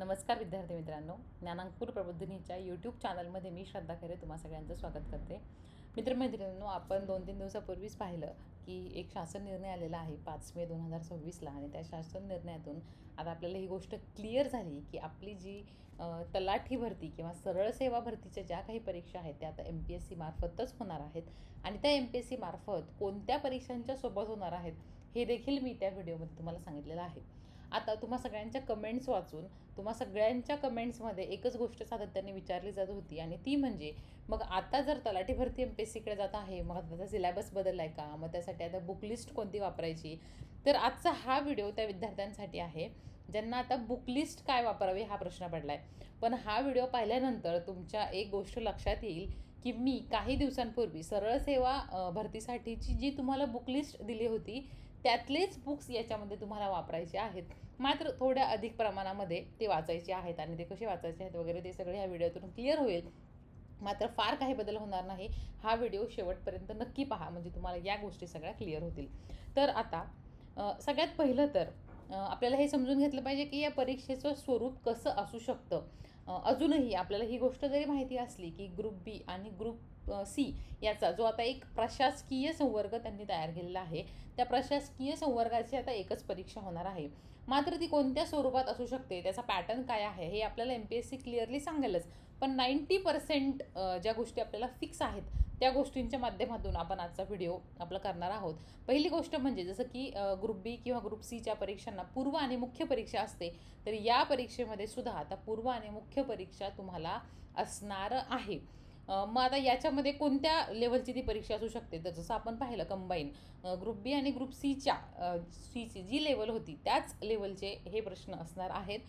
नमस्कार विद्यार्थी मित्रांनो, ज्ञानांकुर प्रबोधिनीच्या यूट्यूब चॅनलमध्ये मी श्रद्धा खरे तुम्हा सगळ्यांचं स्वागत करते. मित्रमैत्रिणींनो, आपण 2-3 दिवसापूर्वीच पाहिलं की एक शासन निर्णय आलेला आहे 5 मे 2026ला आणि त्या शासन निर्णयातून आता आपल्याला ही गोष्ट क्लिअर झाली की आपली जी तलाठी भरती किंवा सरळ सेवा भरतीच्या ज्या काही परीक्षा आहेत त्या आता MPSC मार्फतच होणार आहेत आणि त्या MPSC मार्फत कोणत्या परीक्षांच्या सोबत होणार आहेत हे देखील मी त्या व्हिडिओमध्ये तुम्हाला सांगितलेलं आहे. आता तुम्हा सगळ्यांच्या कमेंट्स वाचून तुम्हा सगळ्यांच्या कमेंट्समध्ये एकच गोष्ट सातत्याने विचारली जात होती आणि ती म्हणजे मग आता जर तलाठी भरती MPSCकडे जात आहे, मग त्याचा सिलेबस बदलला आहे का, मग त्यासाठी आता बुक लिस्ट कोणती वापरायची. तर आजचा हा व्हिडिओ त्या विद्यार्थ्यांसाठी आहे ज्यांना आता बुक लिस्ट काय वापरावी हा प्रश्न पडला आहे. पण हा व्हिडिओ पाहिल्यानंतर तुमच्या एक गोष्ट लक्षात येईल की मी काही दिवसांपूर्वी सरळ सेवा भरतीसाठीची जी तुम्हाला बुक लिस्ट दिली होती त्यातलेच बुक्स याच्यामध्ये तुम्हाला वापरायचे आहेत, मात्र थोड्या अधिक प्रमाणामध्ये ते वाचायचे आहेत आणि ते कसे वाचायचे आहेत वगैरे ते सगळे ह्या व्हिडिओतून क्लिअर होईल. मात्र फार काही बदल होणार नाही. हा व्हिडिओ शेवटपर्यंत नक्की पहा म्हणजे तुम्हाला या गोष्टी सगळ्या क्लिअर होतील. तर आता सगळ्यात पहिलं तर आपल्याला हे समजून घेतलं पाहिजे की या परीक्षेचं स्वरूप कसं असू शकतं. अजूनही आपल्याला ही गोष्ट जरी माहिती असली की ग्रुप बी आणि ग्रुप सी याचा जो आता एक प्रशासकीय संवर्ग त्यांनी तयार केलेला आहे, त्या प्रशासकीय संवर्गाची आता एकच परीक्षा होणार आहे. मात्र ती कोणत्या स्वरूपात असू शकते, त्याचा पॅटर्न काय आहे हे आपल्याला MPSC क्लिअरली सांगेलच. पण 90% ज्या गोष्टी आपल्याला फिक्स आहेत त्या गोष्टींच्या माध्यमातून आपण आजचा व्हिडिओ आपला करणार आहोत. पहिली गोष्ट म्हणजे जसं की ग्रुप बी किंवा ग्रुप सीच्या परीक्षांना पूर्व आणि मुख्य परीक्षा असते, तर या परीक्षेमध्ये सुद्धा आता पूर्व आणि मुख्य परीक्षा तुम्हाला असणार आहे. मग आता याच्यामध्ये कोणत्या लेवलची ती परीक्षा असू शकते, तर जसं आपण पाहिलं कंबाईन ग्रुप बी आणि ग्रुप सीची जी लेवल होती त्याच लेवलचे हे प्रश्न असणार आहेत,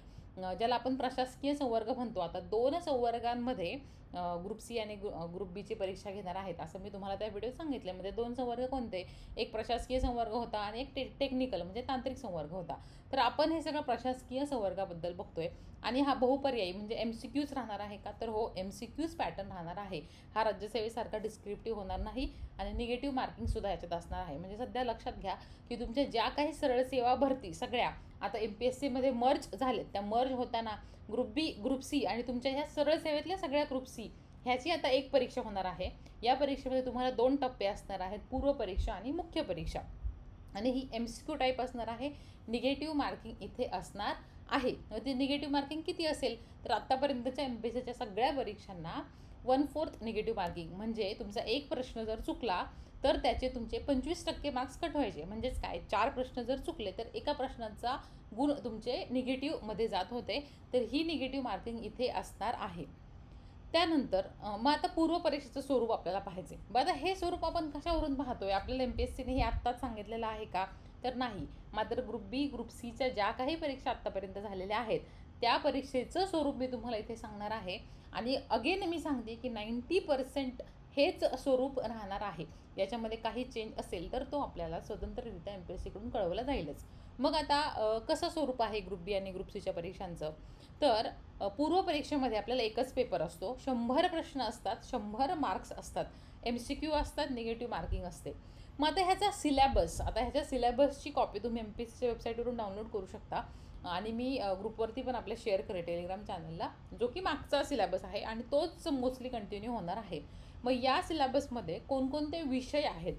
ज्याला आपण प्रशासकीय संवर्ग म्हणतो. आता 2 संवर्गांमध्ये ग्रुप सी आणि ग्रुप बीची परीक्षा घेणार आहेत असं मी तुम्हाला त्या व्हिडिओत सांगितलं. म्हणजे 2 संवर्ग कोणते, एक प्रशासकीय संवर्ग होता आणि एक टेक्निकल म्हणजे तांत्रिक संवर्ग होता. तर आपण हे सगळं प्रशासकीय संवर्गाबद्दल बघतोय आणि हा बहुपर्यायी म्हणजे MCQच राहणार आहे का, तर हो, MCQच पॅटर्न राहणार आहे. हा राज्यसेवेसारखा डिस्क्रिप्टिव्ह होणार नाही आणि निगेटिव्ह मार्किंगसुद्धा याच्यात असणार आहे. म्हणजे सध्या लक्षात घ्या की तुमच्या ज्या काही सरळ सेवा भरती सगळ्या आता MPSCमध्ये मर्ज झालेत, त्या मर्ज होताना ग्रुप बी ग्रुप सी आणि तुमच्या ह्या सरळ सेवेतल्या सगळ्या ग्रुप सी ह्याची आता एक परीक्षा होणार आहे. या परीक्षेमध्ये तुम्हाला 2 टप्पे असणार आहेत, पूर्व परीक्षा आणि मुख्य परीक्षा. आणि ही MCQ टाईप असणार आहे. निगेटिव्ह मार्किंग इथे असणार आहे. ती निगेटिव्ह मार्किंग किती असेल, तर आत्तापर्यंतच्या MPSCच्या सगळ्या परीक्षांना 1/4 निगेटिव्ह मार्किंग म्हणजे तुमचा एक प्रश्न जर चुकला तर त्याचे तुमचे 25% मार्क्स कट व्हायचे. म्हणजेच काय, 4 प्रश्न जर चुकले तर एका प्रश्नाचा गुण तुमचे निगेटिव्हमध्ये जात होते. तर ही निगेटिव्ह मार्किंग इथे असणार आहे. त्यानंतर मग आता पूर्व परीक्षेचं स्वरूप आपल्याला पाहायचे. बरं, आता हे स्वरूप आपण कशावरून पाहतोय, आपल्याला MPSCने हे आत्ताच सांगितलेलं आहे का, तर नाही. मात्र ग्रुप बी ग्रुप सीच्या ज्या काही परीक्षा आत्तापर्यंत झालेल्या आहेत त्या परीक्षेचं स्वरूप मी तुम्हाला इथे सांगणार आहे. आणि अगेन मी सांगते की 90% हेच स्वरूप राहणार आहे. याच्यामध्ये काही चेंज असेल तर तो आपल्याला स्वतंत्ररित्या MPSCकडून कळवला जाईलच. मग आता कसं स्वरूप आहे ग्रुप बी आणि ग्रुप सीच्या परीक्षांचं, तर पूर्व परीक्षेमध्ये आपल्याला एकच पेपर असतो, 100 प्रश्न असतात, 100 मार्क्स असतात, MCQ असतात, निगेटिव्ह मार्किंग असते. मग आता ह्याचा सिलेबस, आता ह्याच्या सिलेबसची कॉपी तुम्ही MPSCच्या वेबसाईटवरून डाउनलोड करू शकता आणि मी ग्रुपवरती पण आपल्या शेअर करेल टेलिग्राम चॅनलला, जो की मागचा सिलेबस आहे आणि तोच मोस्टली कंटिन्यू होणार आहे. मग या सिलेबसमध्ये कोणकोणते विषय आहेत,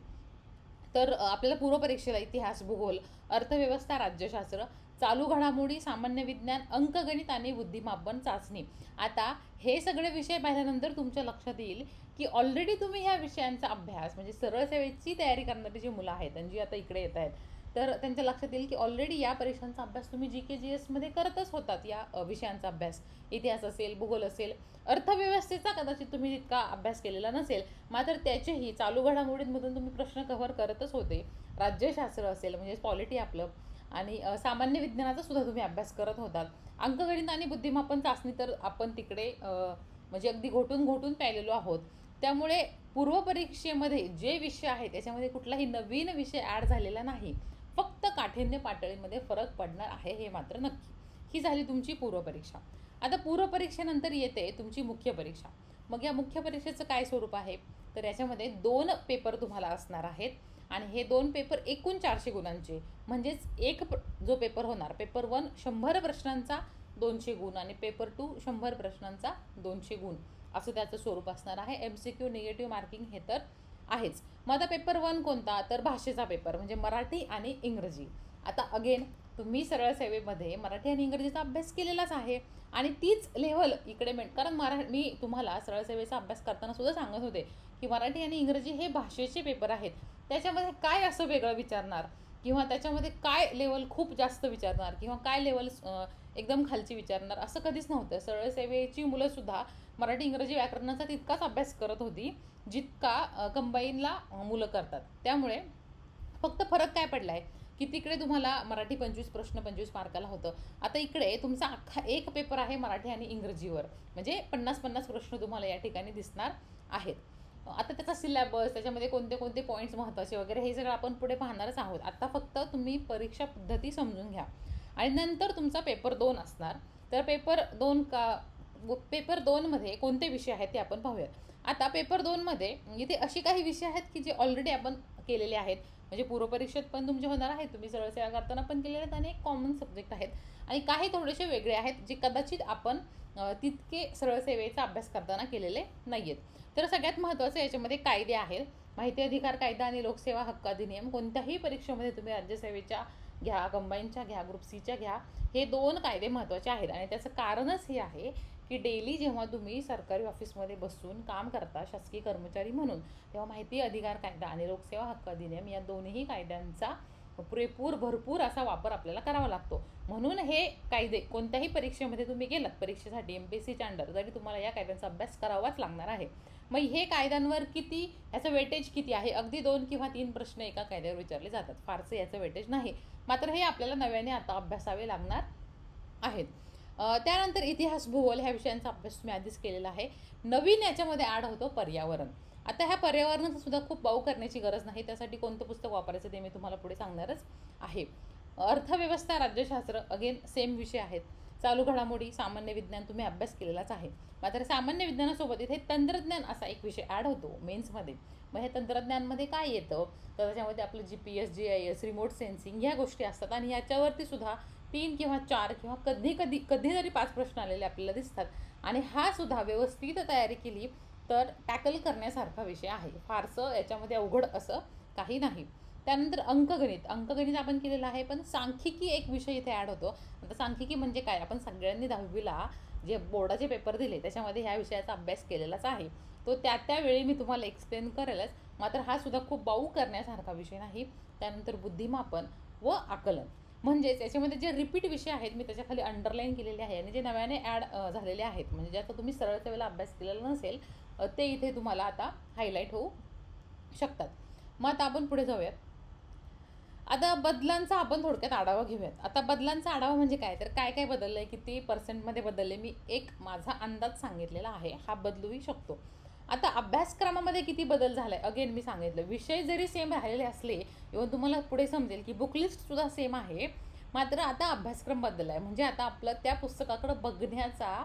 तर आपल्याला पूर्व परीक्षेला इतिहास, भूगोल, अर्थव्यवस्था, राज्यशास्त्र, चालू घडामोडी, सामान्य विज्ञान, अंकगणित आणि बुद्धिमापन चाचणी. आता हे सगळे विषय पाहिल्यानंतर तुमच्या लक्षात येईल की ऑलरेडी तुम्ही ह्या विषयांचा अभ्यास म्हणजे सरळ सेवेची तयारी करणारी जी मुलं आहेत आणि जी आता इकडे येत आहेत, तर त्यांच्या लक्षात येईल की ऑलरेडी या परीक्षांचा अभ्यास तुम्ही GK-GS करतच होतात. या विषयांचा अभ्यास इतिहास असेल, भूगोल असेल, अर्थव्यवस्थेचा कदाचित तुम्ही तितका अभ्यास केलेला नसेल, मात्र त्याचेही चालू घडामोडींमधून तुम्ही प्रश्न कव्हर करतच होते. राज्यशास्त्र असेल म्हणजे पॉलिटी आपलं, आणि सामान्य विज्ञानाचा सुद्धा तुम्ही अभ्यास करत होतात. अंकगणित आणि बुद्धिमापन चाचणी तर आपण तिकडे म्हणजे अगदी घोटून पाहिलेलो आहोत. त्यामुळे पूर्व परीक्षेमध्ये जे विषय आहेत त्याच्यामध्ये कुठलाही नवीन विषय ॲड झालेला नाही, फक्त काठिण्य पातळीमध्ये फरक पडणार आहे हे मात्र नक्की. ही झाली तुमची पूर्व परीक्षा. आता पूर्व परीक्षेनंतर येते तुमची मुख्य परीक्षा. मग या मुख्य परीक्षेचं काय स्वरूप आहे, तर याच्यामध्ये 2 पेपर तुम्हाला असणार आहेत आणि हे 2 पेपर एकूण 400 गुणांचे. म्हणजेच जो पेपर होणार पेपर 1 100 प्रश्नांचा 200 गुण आणि पेपर 2 100 प्रश्नांचा 200 गुण असं त्याचं स्वरूप असणार आहे. MCQ निगेटिव्ह मार्किंग हे तर आहेच. मग आता पेपर 1 कोणता, तर भाषेचा पेपर म्हणजे मराठी आणि इंग्रजी. आता अगेन तुम्ही सरळ सेवेमध्ये मराठी आणि इंग्रजीचा अभ्यास केलेलाच आहे आणि तीच लेव्हल इकडे कारण मी तुम्हाला सरळ सेवेचा अभ्यास करताना सुद्धा सांगत होते की मराठी आणि इंग्रजी हे भाषेचे पेपर आहेत, त्याच्यामध्ये काय असं वेगळं विचारणार किंवा त्याच्यामध्ये काय लेवल खूप जास्त विचारणार किंवा काय लेवल एकदम खालची विचारणार, असं कधीच नव्हतं. सरळ सेवेची मुलंसुद्धा मराठी इंग्रजी व्याकरणाचा तितकाच अभ्यास करत होती जितका कंबाईनला मुलं करतात. त्यामुळे फक्त फरक काय पडला आहे की तिकडे तुम्हाला मराठी 25 प्रश्न 25 मार्काला होतं. आता इकडे तुमचा अख्खा एक पेपर आहे मराठी आणि इंग्रजीवर, म्हणजे 50-50 प्रश्न तुम्हाला या ठिकाणी दिसणार आहेत. आता त्याचा सिलेबस, त्याच्यामध्ये कोणते कोणते पॉईंट्स महत्त्वाचे वगैरे हे सगळं आपण पुढे पाहणारच आहोत. आता फक्त तुम्ही परीक्षा पद्धती समजून घ्या आणि नंतर तुमचा पेपर 2 असणार. तर पेपर 2मध्ये कोणते विषय आहेत ते आपण पाहूयात. आता पेपर 2मध्ये इथे अशी काही विषय आहेत की जे ऑलरेडी आपण केलेले आहेत, म्हणजे पूर्वपरीक्षेत पण तुमचे होणार आहेत, तुम्ही सरळ सेवा करताना पण केलेले आहेत आणि एक कॉमन सब्जेक्ट आहेत आणि काही थोडेसे वेगळे आहेत जे कदाचित आपण तितके सरळ सेवेचा अभ्यास करताना केलेले नाही आहेत. तर सगळ्यात महत्त्वाचं याच्यामध्ये कायदे आहेत. माहिती अधिकार कायदा आणि लोकसेवा हक्क अधिनियम. कोणत्याही परीक्षेमध्ये तुम्ही राज्यसेवेच्या घ्या, कंबाईनच्या घ्या, ग्रुप सीच्या घ्या, हे 2 कायदे महत्त्वाचे आहेत आणि त्याचं कारणच हे आहे की डेली जेव्हा तुम्ही सरकारी ऑफिसमध्ये बसून काम करता शासकीय कर्मचारी म्हणून, तेव्हा माहिती अधिकार कायदा आणि लोकसेवा हक्क अधिनियम या दोन्ही कायद्यांचा भरपूर असा वापर आपल्याला करावा लागतो. म्हणून हे कायदे कोणत्याही परीक्षेमध्ये तुम्ही गेलात परीक्षेसाठी MPSCच्या अंडर, तरी तुम्हाला या कायद्यांचा अभ्यास करावाच लागणार आहे. मग हे कायद्यांवर किती, याचं वेटेज किती आहे, अगदी 2 किंवा 3 प्रश्न एका कायद्यावर विचारले जातात, फारसे याचं वेटेज नाही. मात्र हे आपल्याला नव्याने आता अभ्यासावे लागणार आहेत. त्यानंतर इतिहास भूगोल ह्या विषयांचा अभ्यास तुम्ही आधीच केलेला आहे. नवीन याच्यामध्ये ॲड होतो पर्यावरण. आता ह्या पर्यावरणाचं सुद्धा खूप बाऊ करण्याची गरज नाही, त्यासाठी कोणतं पुस्तक वापरायचं ते मी तुम्हाला पुढे सांगणारच आहे. अर्थव्यवस्था राज्यशास्त्र अगेन सेम विषय आहेत. चालू घडामोडी सामान्य विज्ञान तुम्ही अभ्यास केलेलाच आहे. मात्र सामान्य विज्ञानासोबत इथे तंत्रज्ञान असा एक विषय ॲड होतो मेन्समध्ये. मग हे तंत्रज्ञानमध्ये काय येतं, तर त्याच्यामध्ये आपलं GPS GIS रिमोट सेन्सिंग ह्या गोष्टी असतात आणि ह्याच्यावरती सुद्धा 3 किंवा 4 किंवा कधीतरी 5 प्रश्न आलेले आपल्याला दिसतात आणि हा सुद्धा व्यवस्थित तयारी केली तर टॅकल करण्यासारखा विषय आहे. फारसं याच्यामध्ये अवघड असं काही नाही. त्यानंतर अंकगणित आपण केलेलं आहे, पण सांख्यिकी एक विषय इथे ॲड होतो. आता सांख्यिकी म्हणजे काय, आपण सगळ्यांनी 10वीला जे बोर्डाचे पेपर दिले त्याच्यामध्ये ह्या विषयाचा अभ्यास केलेलाच आहे. तो त्यावेळी मी तुम्हाला एक्सप्लेन करेलच. मात्र हा सुद्धा खूप बाऊ करण्यासारखा विषय नाही. त्यानंतर बुद्धिमापन व आकलन, म्हणजेच याच्यामध्ये जे रिपीट विषय आहेत मी त्याच्याखाली अंडरलाईन केलेले आहे आणि जे नव्याने ॲड झालेले आहेत, म्हणजे ज्याचा तुम्ही सरळ सेवेला अभ्यास केलेला नसेल ते इथे तुम्हाला आता हायलाईट होऊ शकतात. मग आता आपण पुढे जाऊयात. आता बदलांचा आपण थोडक्यात आढावा घेऊयात. आता बदलांचा आढावा म्हणजे काय, तर काय काय बदललं आहे, किती % बदलले, मी एक माझा अंदाज सांगितलेला आहे, हा बदलूही शकतो. आता अभ्यासक्रमामध्ये किती बदल झाला आहे, अगेन मी सांगितलं, विषय जरी सेम राहिलेले असले इव्हन तुम्हाला पुढे समजेल की बुकलिस्टसुद्धा सेम आहे, मात्र आता अभ्यासक्रम बदलला आहे. म्हणजे आता आपलं त्या पुस्तकाकडं बघण्याचा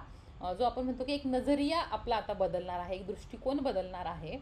जो आपण म्हणतो की एक नजरिया आपला आता बदलणार आहे, एक दृष्टिकोन बदलणार आहे.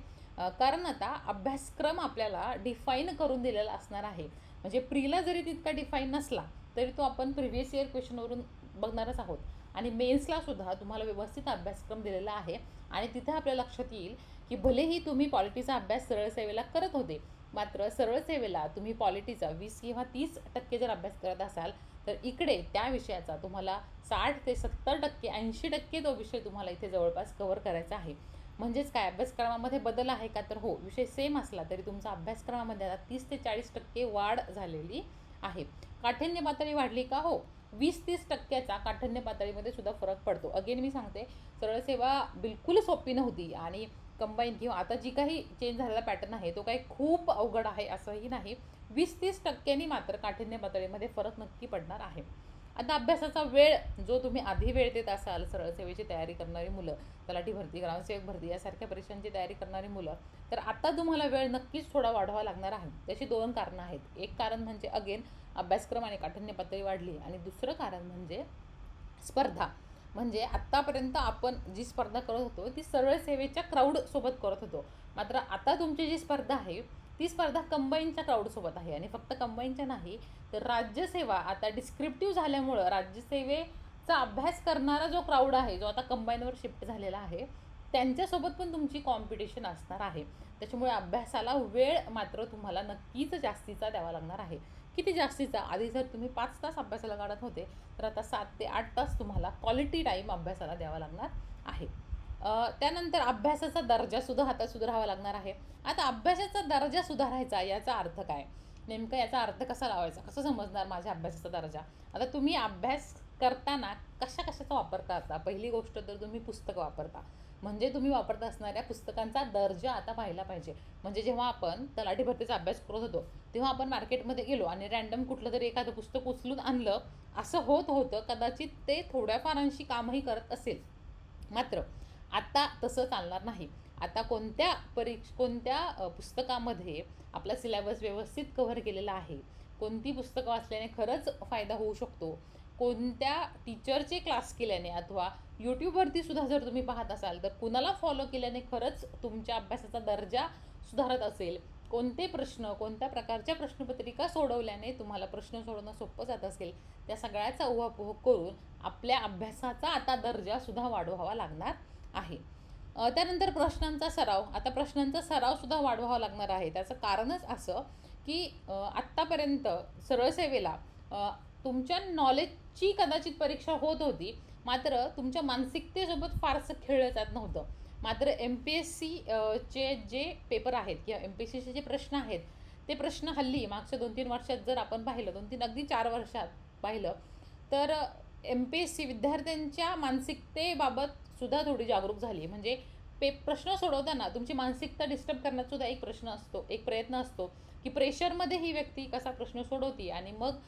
कारण आता अभ्यासक्रम आपल्याला डिफाईन करून दिलेला असणार आहे. म्हणजे प्रीला जरी तितका डिफाईन नसला तरी तो आपण प्रिव्हियस इयर क्वेश्चनवरून बघणारच आहोत आणि मेन्सला सुद्धा तुम्हाला व्यवस्थित अभ्यासक्रम दिलेला आहे आणि तिथे आपल्या लक्षात येईल की भलेही तुम्ही पॉलिटीचा अभ्यास सरळ सेवेला करत होते, मात्र सरळ सेवेला तुम्ही पॉलिटीचा 20 किंवा 30% जर अभ्यास करत असाल तर इकडे त्या विषयाचा तुम्हाला 60 ते 70% 80% तो विषय तुम्हाला इथे जवळपास कव्हर करायचा आहे. म्हणजेच काय, अभ्यासक्रमामध्ये बदल आहे का, तर हो, विषय सेम असला तरी तुमचा अभ्यासक्रमामध्ये आता 30 ते 40% वाढ झालेली आहे. काठिण्य पातळी वाढली का, हो, 20-30% काठिण्य पातळीमध्ये सुद्धा फरक पडतो. अगेन मी सांगते, सरळ सेवा बिलकुल सोपी नव्हती आणि कंबाईन किंवा आता जी काही चेंज झालेला पॅटर्न आहे तो काही खूप अवघड आहे असंही नाही. 20-30% मात्र काठिण्य पातळीमध्ये फरक नक्की पडणार आहे. आता अभ्यासाचा वेळ जो तुम्ही आधी वेळ देत असाल सरळ सेवेची तयारी करणारी मुलं, तलाठी भरती, ग्रामसेवक भरती यासारख्या परीक्षांची तयारी करणारी मुलं, तर आता तुम्हाला वेळ नक्कीच थोडा वाढवावा लागणार आहे. त्याची 2 कारणं आहेत. एक कारण म्हणजे अगेन अभ्यासक्रम आणि काठिण्य पातळी वाढली आणि दुसरं कारण म्हणजे स्पर्धा. म्हणजे आत्तापर्यंत आपण जी स्पर्धा करत होतो ती सरळ सेवेच्या क्राऊडसोबत करत होतो, मात्र आता तुमची जी स्पर्धा आहे ती स्पर्धा कंबाईनच्या क्राऊडसोबत आहे. आणि फक्त कंबाईनच्या नाही तर राज्यसेवा आता डिस्क्रिप्टिव्ह झाल्यामुळं राज्यसेवेचा चा अभ्यास करणारा जो क्राऊड आहे, जो आता कंबाईनवर शिफ्ट झालेला आहे, त्यांच्यासोबत पण तुमची कॉम्पिटिशन असणार आहे. त्याच्यामुळे अभ्यासाला वेळ मात्र तुम्हाला नक्कीच जास्तीचा द्यावा लागणार आहे. किती जास्तीचा? आधी जर तुम्ही 5 तास अभ्यासाला काढत होते, तर आता 7 ते 8 तास तुम्हाला क्वालिटी टाईम अभ्यासाला द्यावा लागणार आहे. त्यानंतर अभ्यासाचा दर्जासुद्धा आता सुधारावा लागणार आहे. आता अभ्यासाचा दर्जा सुधारायचा याचा अर्थ काय? नेमका याचा अर्थ कसा लावायचा? कसं समजणार माझ्या अभ्यासाचा दर्जा? आता तुम्ही अभ्यास करताना कशाचा वापर करता? पहिली गोष्ट तर तुम्ही पुस्तकं वापरता. म्हणजे तुम्ही वापरत असणाऱ्या पुस्तकांचा दर्जा आता पाहिला पाहिजे. म्हणजे जेव्हा आपण तलाठी भरतीचा अभ्यास करत होतो, तेव्हा आपण मार्केटमध्ये गेलो आणि रँडम कुठलं तरी एखादं पुस्तक उचलून आणलं, असं होत होतं. कदाचित ते थोड्याफारांशी कामही करत असेल. मात्र आता तसं चालणार नाही. आता कोणत्या पुस्तकामध्ये आपला सिलेबस व्यवस्थित कव्हर केलेला आहे, कोणती पुस्तकं वाचल्याने खरंच फायदा होऊ शकतो, कोणत्या टीचरचे क्लास केल्याने अथवा यूट्यूबवरती सुद्धा जर तुम्ही पाहत असाल तर कुणाला फॉलो केल्याने खरंच तुमच्या अभ्यासाचा दर्जा सुधारत असेल, कोणते प्रश्न, कोणत्या प्रकारच्या प्रश्नपत्रिका सोडवल्याने तुम्हाला प्रश्न सोडवणं सोपं जात असेल, त्या सगळ्याचा उहापोह करून आपल्या अभ्यासाचा आता दर्जासुद्धा वाढवावा लागणार आहे. त्यानंतर प्रश्नांचा सराव. आता प्रश्नांचा सरावसुद्धा वाढवावा लागणार आहे. त्याचं कारणच असं की आत्तापर्यंत सरळ सेवेला तुमच्या नॉलेजची कदाचित परीक्षा होत होती, मात्र तुमच्या मानसिकतेसोबत फारसं खेळलं जात नव्हतं. मात्र MPSC चे जे पेपर आहेत किंवा MPSCचे जे प्रश्न आहेत, ते प्रश्न हल्ली मागच्या 2-3 वर्षात जर आपण पाहिलं, 2-3 अगदी 4 वर्षात पाहिलं, तर MPSC विद्यार्थ्यांच्या मानसिकतेबाबत सुद्धा थोडी जागरूक झाली. म्हणजे प्रश्न सोडवताना तुमची मानसिकता डिस्टर्ब करण्याचा सुद्धा एक प्रश्न असतो, एक प्रयत्न असतो की प्रेशरमध्ये ही व्यक्ती कसा प्रश्न सोडवती आणि मग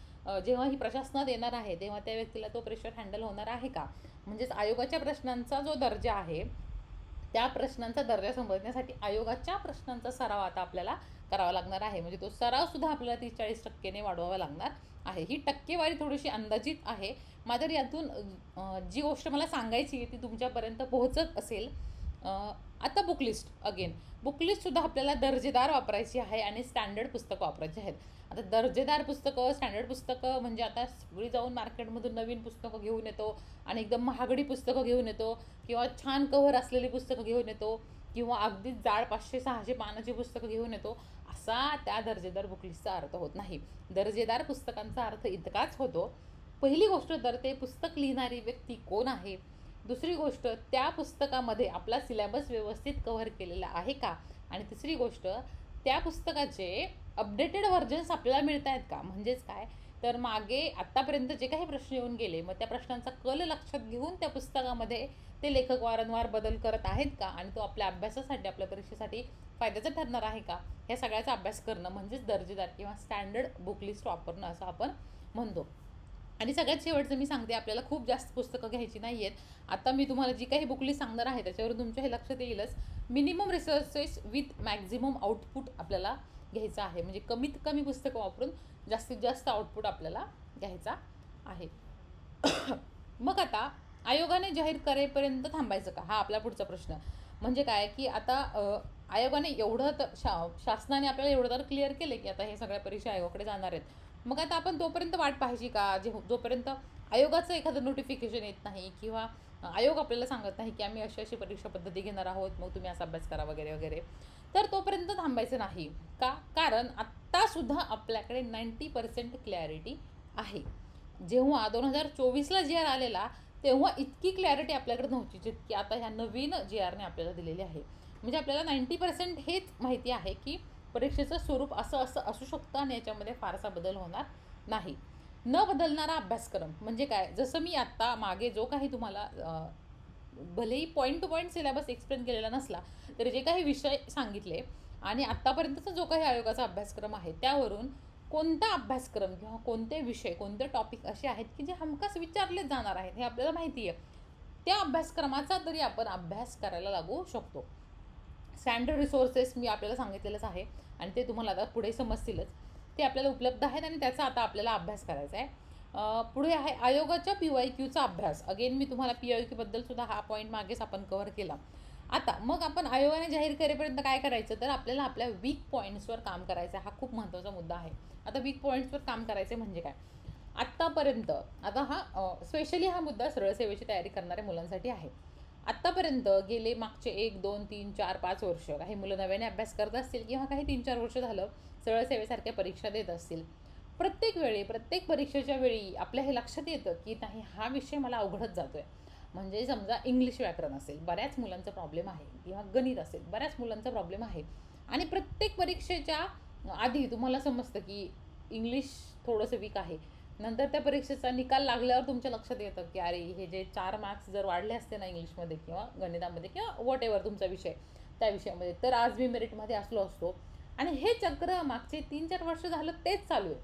जेव्हा ही प्रशासनात येणार आहे तेव्हा त्या व्यक्तीला तो प्रेशर हँडल होणार आहे का? म्हणजेच आयोगाच्या प्रश्नांचा जो दर्जा आहे, त्या प्रश्नांचा दर्जा समजण्यासाठी आयोगाच्या प्रश्नांचा सराव आता आपल्याला करावा लागणार आहे. म्हणजे तो सरावसुद्धा आपल्याला 30-40% वाढवावा लागणार आहे. ही टक्केवारी थोडीशी अंदाजित आहे. मात्र यातून जी गोष्ट मला सांगायची आहे ती तुमच्यापर्यंत पोहोचत असेल. आता बुकलिस्टसुद्धा आपल्याला दर्जेदार वापरायची आहे आणि स्टँडर्ड पुस्तकं वापरायची आहेत. आता दर्जेदार पुस्तकं, स्टँडर्ड पुस्तकं म्हणजे आता सगळी जाऊन मार्केटमधून नवीन पुस्तकं घेऊन येतो आणि एकदम महागडी पुस्तकं घेऊन येतो किंवा छान कव्हर असलेली पुस्तकं घेऊन येतो किंवा अगदी जाड 500-600 पानाची पुस्तकं घेऊन येतो, असा त्या दर्जेदार बुकलिस्टचा अर्थ होत नाही. दर्जेदार पुस्तकांचा अर्थ इतकाच होतो, पहिली गोष्ट तर ते पुस्तक लिहिणारी व्यक्ती कोण आहे, दुसरी गोष्ट त्या पुस्तकामध्ये आपला सिलेबस व्यवस्थित कव्हर केलेला आहे का, आणि तिसरी गोष्ट त्या पुस्तकाचे अपडेटेड व्हर्जन्स आपल्याला मिळत आहेत का. म्हणजेच काय तर मागे आत्तापर्यंत जे काही प्रश्न येऊन गेले, मग त्या प्रश्नांचा कल लक्षात घेऊन त्या पुस्तकामध्ये ते लेखक वारंवार बदल करत आहेत का आणि तो आपल्या अभ्यासासाठी, आपल्या परीक्षेसाठी फायद्याचा ठरणार आहे का, ह्या सगळ्याचा अभ्यास करणं म्हणजेच दर्जेदार किंवा स्टँडर्ड बुकलिस्ट वापरणं असं आपण म्हणतो. आणि सगळ्यात शेवटचं मी सांगते, आपल्याला खूप जास्त पुस्तकं घ्यायची नाही आहेत. आता मी तुम्हाला जी काही बुकलिस्ट सांगणार आहे त्याच्यावरून तुमच्या हे लक्षात येईलच, minimum resources with maximum output आपल्याला घ्यायचं आहे. म्हणजे कमीत कमी पुस्तकं वापरून जास्तीत जास्त आउटपुट आपल्याला घ्यायचा आहे. मग आता आयोगाने जाहीर करेपर्यंत थांबायचं का, हा आपला पुढचा प्रश्न. म्हणजे काय की आता आयोगाने एवढं तर शासनाने आपल्याला एवढं तर क्लिअर केलं की आता हे सगळ्या परीक्षा आयोगाकडे जाणार आहेत. मग आता आपण तोपर्यंत वाट पाहायची का, जोपर्यंत आयोगाचं एखादं नोटिफिकेशन येत नाही किंवा आयोग आपल्याला सांगत नाही की आम्ही अशी परीक्षा पद्धती घेणार आहोत, मग तुम्ही असा अभ्यास करा वगैरे वगैरे, तर तोपर्यंत थांबायचं नाही का. कारण आत्तासुद्धा आपल्याकडे 90% क्लॅरिटी आहे. जेव्हा 2024ला GR आलेला तेव्हा इतकी क्लॅरिटी आपल्याकडे नव्हती जितकी आता ह्या नवीन GRने आपल्याला दिलेली आहे. म्हणजे आपल्याला 90% हेच माहिती आहे की परीक्षेचं स्वरूप असं असू शकतं आणि याच्यामध्ये फारसा बदल होणार नाही. न बदलणारा अभ्यासक्रम म्हणजे काय, जसं मी आत्ता मागे जो काही तुम्हाला भलेही point two point syllabus explain केलेला नसला तरी जे काही विषय सांगितले आणि आत्तापर्यंतचा जो काही आयोगाचा अभ्यासक्रम आहे त्यावरून कोणता अभ्यासक्रम किंवा कोणते विषय, कोणते टॉपिक असे आहेत की जे हमखास विचारले जाणार आहेत हे आपल्याला माहिती आहे, त्या अभ्यासक्रमाचा तरी आपण अभ्यास करायला लागू शकतो. स्टँडर्ड रिसोर्सेस मी आपल्याला सांगितलेलंच आहे आणि ते तुम्हाला आता पुढे समजतीलच, ते आपल्याला उपलब्ध आहेत आणि त्याचा आता आपल्याला अभ्यास करायचा आहे. पुढे आहे आयोगाच्या PYQचा अभ्यास. अगेन मी तुम्हाला PYQबद्दल सुद्धा हा पॉईंट मागेच आपण कव्हर केला. आता मग आपण आयोगाने जाहीर करेपर्यंत काय करायचं, तर आपल्याला आपल्या वीक पॉईंट्सवर काम करायचं. हा खूप महत्त्वाचा मुद्दा आहे. आता वीक पॉईंट्सवर काम करायचे म्हणजे काय, आत्तापर्यंत, आता हा स्पेशली हा मुद्दा सरळ सेवेची तयारी करणाऱ्या मुलांसाठी आहे. आत्तापर्यंत गेले मागचे 1, 2, 3, 4, 5 वर्ष काही मुलं नव्याने अभ्यास करत असतील किंवा काही 3-4 वर्ष झालं सरळ सेवेसारख्या परीक्षा देत असतील. प्रत्येक वेळी, प्रत्येक परीक्षेच्या वेळी आपल्या हे लक्षात येतं की नाही, हा विषय मला अवघडत जातोय. म्हणजे समजा इंग्लिश व्याकरण असेल, बऱ्याच मुलांचा प्रॉब्लेम आहे, किंवा गणित असेल, बऱ्याच मुलांचा प्रॉब्लेम आहे. आणि प्रत्येक परीक्षेच्या आधी तुम्हाला समजतं की इंग्लिश थोडंसं वीक आहे. नंतर त्या परीक्षेचा निकाल लागल्यावर तुमच्या लक्षात येतं की अरे, हे जे 4 मार्क्स जर वाढले असते ना इंग्लिशमध्ये किंवा गणितामध्ये किंवा वॉट एव्हर तुमचा विषय, त्या विषयामध्ये, तर आज मी मेरिटमध्ये असलो असतो. आणि हे चक्र मागचे 3-4 वर्ष झालं तेच चालू आहे.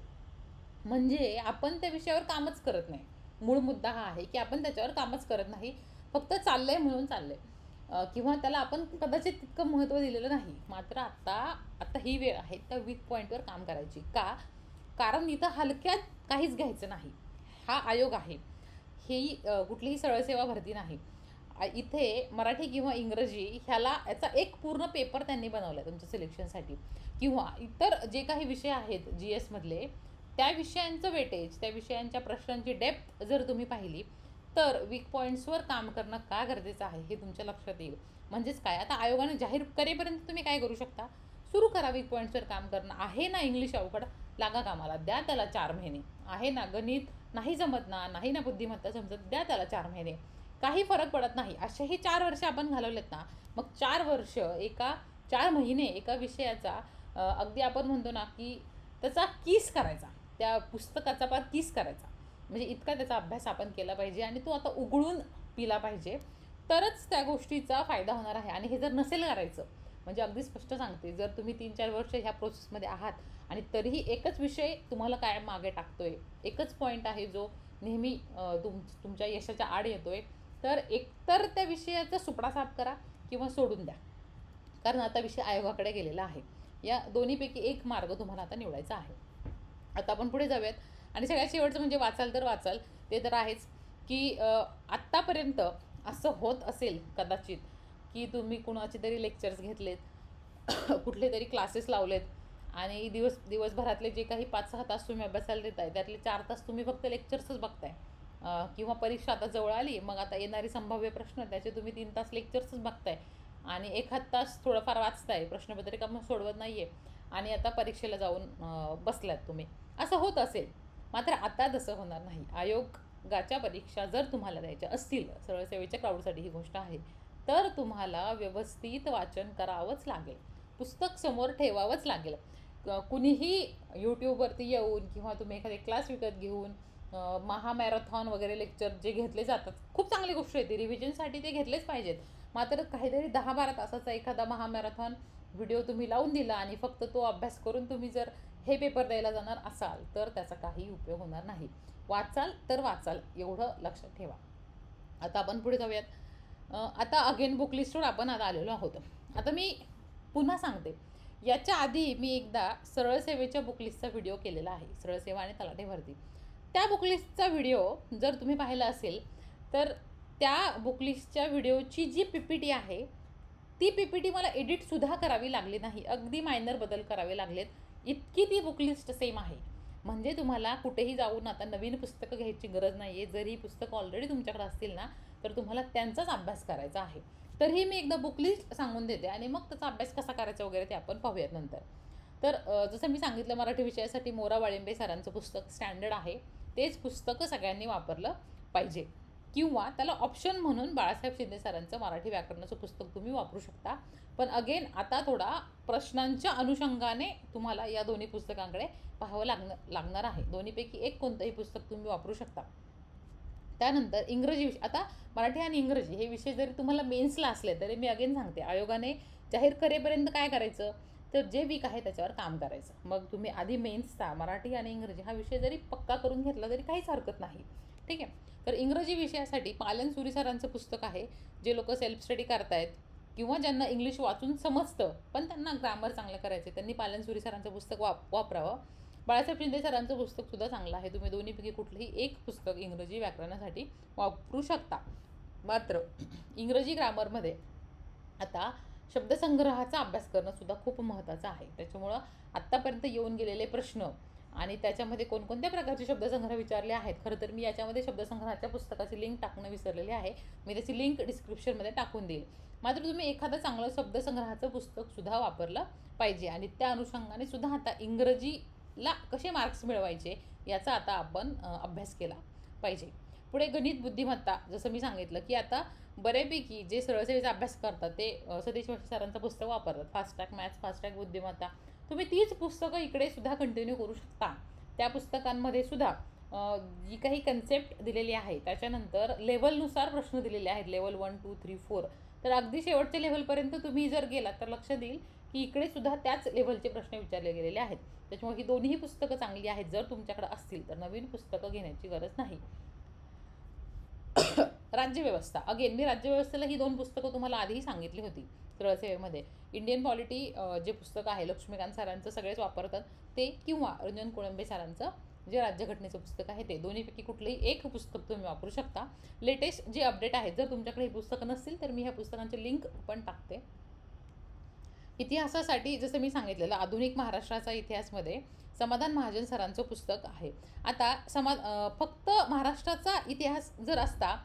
म्हणजे आपण त्या विषयावर कामच करत नाही. मूळ मुद्दा हा आहे की आपण त्याच्यावर कामच करत नाही, फक्त चाललंय म्हणून चाललंय, किंवा त्याला आपण कदाचित तितकं महत्त्व दिलेलं नाही. मात्र आता ही वेळ आहे त्या वीक पॉईंटवर काम करायची. का? कारण इथं हलक्यात काहीच घ्यायचं नाही. हा आयोग आहे, ही कुठलीही सरळ सेवा भरती नाही. इथे मराठी किंवा इंग्रजी याचा एक पूर्ण पेपर त्यांनी बनवला आहे तुमच्या सिलेक्शनसाठी. किंवा इतर जे काही विषय आहेत जी एसमधले, त्या विषयांचं वेटेज, त्या विषयांच्या प्रश्नांची डेप्थ जर तुम्ही पाहिली, तर वीक पॉईंट्सवर काम करणं का गरजेचं आहे हे तुमच्या लक्षात येईल. म्हणजेच काय, आता आयोगाने जाहीर करेपर्यंत तुम्ही काय करू शकता, सुरू करा वीक पॉईंट्सवर काम करणं. आहे ना इंग्लिश अवघड, लागा कामाला, द्या त्याला 4 महिने. आहे ना गणित नाही जमत ना, नाही ना बुद्धिमत्ता समजत, द्या त्याला 4 महिने. काही फरक पडत नाही. असेही 4 वर्ष आपण घालवलेत ना, मग 4 वर्ष 4 महिने एका विषयाचा, अगदी आपण म्हणतो ना की त्याचा किस करायचा, त्या पुस्तकाचा पार किस करायचा. म्हणजे इतका त्याचा अभ्यास आपण केला पाहिजे आणि तो आता उघडून पिला पाहिजे, तरच त्या गोष्टीचा फायदा होणार आहे. आणि हे जर नसेल करायचं, म्हणजे अगदी स्पष्ट सांगते, जर तुम्ही 3-4 वर्ष ह्या प्रोसेसमध्ये आहात आणि तरीही एकच विषय तुम्हाला काय मागे टाकतोय, एकच पॉईंट आहे जो नेहमी तुमच्या यशाच्या आड येतोय, तर एकतर त्या विषयाचा सुपडा साफ करा किंवा सोडून द्या. कारण आता विषय आयोगाकडे गेलेला आहे. या दोन्हीपैकी एक मार्ग तुम्हाला आता निवडायचा आहे. आता आपण पुढे जाऊयात. आणि सगळ्यात शेवटचं म्हणजे वाचाल तर वाचाल, ते तर आहेच की आत्तापर्यंत असं होत असेल कदाचित की तुम्ही कुणाचे तरी लेक्चर्स घेतलेत, कुठले तरी क्लासेस लावलेत, आणि दिवसभरातले जे काही 5-6 तास तुम्ही अभ्यासाला देताय त्यातले 4 तास तुम्ही फक्त लेक्चर्सच बघताय. किंवा परीक्षा आता जवळ आली, मग आता येणारी संभाव्य प्रश्न, त्याचे तुम्ही 3 तास लेक्चर्सच बघताय आणि 1-8 तास थोडंफार वाचताय, प्रश्नपत्रिका मग सोडवत नाही आहे, आणि आता परीक्षेला जाऊन बसल्यात तुम्ही. असं होत असेल, मात्र आता तसं होणार नाही. आयोगाच्या परीक्षा जर तुम्हाला द्यायच्या असतील, सरळ सेवेच्या क्राऊडसाठी ही गोष्ट आहे, तर तुम्हाला व्यवस्थित वाचन करावंच लागेल, पुस्तक समोर ठेवावंच लागेल. कुणीही यूट्यूबवरती येऊन किंवा तुम्ही एखादे क्लास विकत घेऊन महामॅरेथॉन वगैरे लेक्चर जे घेतले जातात, खूप चांगली गोष्ट आहे ती, रिव्हिजनसाठी ते घेतलेच पाहिजेत. मात्र काहीतरी 10-12 तासाचा एखादा महामॅरेथॉन व्हिडिओ तुम्ही लावून दिला आणि फक्त तो अभ्यास करून तुम्ही जर हे पेपर द्यायला जाणार असाल, तर त्याचा काही उपयोग होणार नाही. वाचाल तर वाचाल, एवढं लक्षात ठेवा. आता आपण पुढे जाऊयात. आता अगेन बुक लिस्टवर आपण आता आलेलो आहोत. आता मी पुन्हा सांगते, याच्या आधी मी एकदा सरळ सेवेच्या बुकलिस्टचा व्हिडिओ केलेला आहे, सरळ सेवा आणि तलाठी भरती. त्या बुकलिस्टचा व्हिडिओ जर तुम्ही पाहिला असेल, तर त्या बुकलिस्टच्या व्हिडिओची जी PPT आहे, ती PPT मला एडिटसुद्धा करावी लागली नाही, अगदी मायनर बदल करावे लागलेत, इतकी ती बुकलिस्ट सेम आहे. म्हणजे तुम्हाला कुठेही जाऊन आता नवीन पुस्तकं घ्यायची गरज नाही आहे. जर ही पुस्तकं ऑलरेडी तुमच्याकडे असतील ना, तर तुम्हाला त्यांचाच अभ्यास करायचा आहे. तरीही मी एकदा बुकलिस्ट सांगून देते आणि मग त्याचा अभ्यास कसा करायचा वगैरे ते आपण पाहूयात नंतर. तर जसं मी सांगितलं, मराठी विषयासाठी मोरा वाळिंबे सरांचं पुस्तक स्टँडर्ड आहे, तेच पुस्तकं सगळ्यांनी वापरलं पाहिजे. किंवा त्याला ऑप्शन म्हणून बाळासाहेब शिंदे सरांचं मराठी व्याकरणाचं पुस्तक तुम्ही वापरू शकता. पण अगेन आता थोडा प्रश्नांच्या अनुषंगाने तुम्हाला या दोन्ही पुस्तकांकडे पाहावं लागणार आहे. दोन्हीपैकी एक कोणतंही पुस्तक तुम्ही वापरू शकता. त्यानंतर इंग्रजी विषय, आता मराठी आणि इंग्रजी हे विषय जरी तुम्हाला मेन्सला असले तरी मी अगेन सांगते, आयोगाने जाहीर करेपर्यंत काय करायचं, तर जे वीक आहे त्याच्यावर काम करायचं. मग तुम्ही आधी मेन्सचा मराठी आणि इंग्रजी हा विषय जरी पक्का करून घेतला तरी काहीच हरकत नाही. ठीक आहे. तर इंग्रजी विषयासाठी पालन सुरी सरांचं पुस्तक आहे. जे लोक सेल्फ स्टडी करतायत किंवा ज्यांना इंग्लिश वाचून समजतं पण त्यांना ग्रामर चांगलं करायचं, त्यांनी पालन सुरी सरांचं पुस्तक वापरावं. बाळासाहेब शिंदे सरांचं पुस्तकसुद्धा चांगलं आहे. तुम्ही दोन्हीपैकी कुठलंही एक पुस्तक इंग्रजी व्याकरणासाठी वापरू शकता. मात्र इंग्रजी ग्रामरमध्ये आता शब्दसंग्रहाचा अभ्यास करणं सुद्धा खूप महत्त्वाचं आहे. त्याच्यामुळं आत्तापर्यंत येऊन गेलेले प्रश्न आणि त्याच्यामध्ये कोणकोणत्या प्रकारचे शब्दसंग्रह विचारले आहेत. खरं तर मी याच्यामध्ये शब्दसंग्रहाच्या पुस्तकाची लिंक टाकणं विसरलेले आहे. मी त्याची लिंक डिस्क्रिप्शनमध्ये टाकून देईल. मात्र तुम्ही एखादं चांगलं शब्दसंग्रहाचं पुस्तकसुद्धा वापरलं पाहिजे. आणि त्या अनुषंगाने सुद्धा आता इंग्रजीला कसे मार्क्स मिळवायचे याचा आता आपण अभ्यास केला पाहिजे. पुढे गणित बुद्धिमत्ता, जसं मी सांगितलं की आता बऱ्यापैकी जे सरळसेवेचा अभ्यास करतात ते सतीश वळसे सरांचं पुस्तक वापरतात. Fast track maths, fast track बुद्धिमत्ता. तुम्ही तीच पुस्तकं इकडे सुद्धा कंटिन्यू करू शकता. त्या पुस्तकांमध्ये सुद्धा जी काही कन्सेप्ट दिलेली आहे त्याच्यानंतर लेवलनुसार प्रश्न दिलेले आहेत. लेवल 1, 2, 3, 4. तर अगदी शेवटच्या लेवलपर्यंत तुम्ही जर गेलात तर लक्षात येईल की इकडे सुद्धा त्याच लेवलचे प्रश्न विचारले गेलेले आहेत. त्याच्यामुळे ही दोन्ही पुस्तकं चांगली आहेत. जर तुमच्याकडे असतील तर नवीन पुस्तकं घेण्याची गरज नाही. राज्यव्यवस्था, अगेन मी राज्यव्यवस्थेला ही 2 पुस्तकं तुम्हाला आधीही सांगितली होती सरळसेवेमध्ये. इंडियन पॉलिटी जे पुस्तक आहे लक्ष्मीकांत सरांचं सगळेच वापरतात ते, किंवा रंजन कोळंबे सरांचं जे राज्यघटनेचं पुस्तक आहे ते. दोन्हीपैकी कुठलंही एक पुस्तक तुम्ही वापरू शकता. लेटेस्ट जे अपडेट आहेत, जर तुमच्याकडे ही पुस्तकं नसतील तर मी ह्या पुस्तकांची लिंक पण टाकते. इतिहासासाठी जसं मी सांगितलेलं आधुनिक महाराष्ट्राचा इतिहासमध्ये समाधान महाजन सरांचं पुस्तक आहे. आता फक्त महाराष्ट्राचा इतिहास जर असता